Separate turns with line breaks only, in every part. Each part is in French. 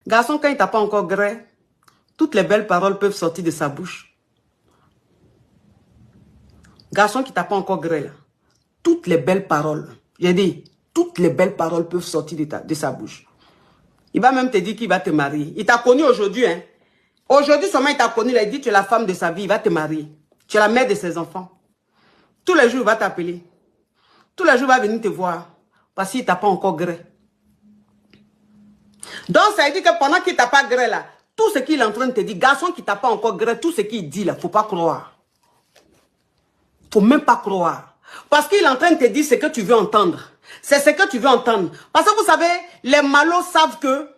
Garçon, quand il t'a pas encore gré, toutes les belles paroles peuvent sortir de sa bouche. Garçon qui t'a pas encore gré, là, toutes les belles paroles, j'ai dit, toutes les belles paroles peuvent sortir de sa bouche. Il va même te dire qu'il va te marier. Il t'a connu aujourd'hui, hein. Aujourd'hui seulement il t'a connu, il a dit tu es la femme de sa vie, il va te marier. Tu es la mère de ses enfants. Tous les jours il va t'appeler. Tous les jours il va venir te voir. Parce qu'il t'a pas encore gré. Donc ça veut dire que pendant qu'il t'a pas gré là, tout ce qu'il est en train de te dire, garçon qui t'a pas encore gré, tout ce qu'il dit là, faut pas croire. Faut même pas croire. Parce qu'il est en train de te dire ce que tu veux entendre. C'est ce que tu veux entendre. Parce que vous savez, les malauds savent que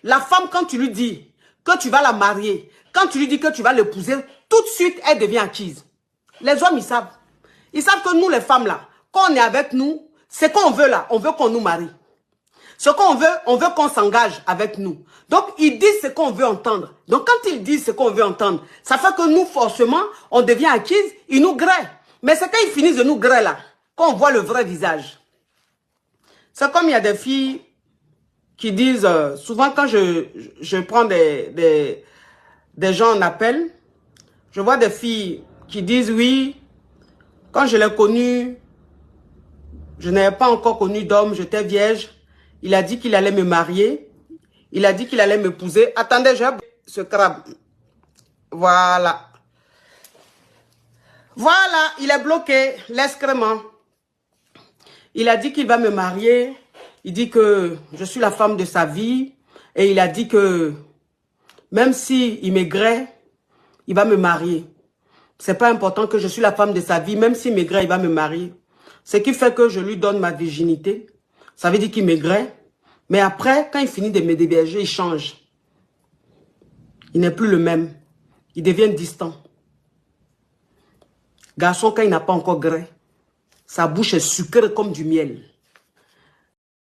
la femme, quand tu lui dis que tu vas la marier, quand tu lui dis que tu vas l'épouser, tout de suite, elle devient acquise. Les hommes, ils savent. Ils savent que nous, les femmes, là, quand on est avec nous, ce qu'on veut là, on veut qu'on nous marie. Ce qu'on veut, on veut qu'on s'engage avec nous. Donc, ils disent ce qu'on veut entendre. Donc, quand ils disent ce qu'on veut entendre, ça fait que nous, forcément, on devient acquise, ils nous grêlent. Mais c'est quand ils finissent de nous grêler là, qu'on voit le vrai visage. C'est comme il y a des filles qui disent, souvent quand je prends des gens en appel, je vois des filles qui disent, oui, quand je l'ai connu, je n'avais pas encore connu d'homme, j'étais vierge. Il a dit qu'il allait me marier. Il a dit qu'il allait m'épouser. Attendez, j'ai ce crabe. Voilà. Voilà, il est bloqué, l'excrément. Il a dit qu'il va me marier. Il dit que je suis la femme de sa vie. Et il a dit que même s'il maigrait, il va me marier. C'est pas important que je suis la femme de sa vie. Même s'il maigrait, il va me marier. Ce qui fait que je lui donne ma virginité. Ça veut dire qu'il maigrait. Mais après, quand il finit de me déberger, il change. Il n'est plus le même. Il devient distant. Garçon, quand il n'a pas encore gré, sa bouche est sucrée comme du miel.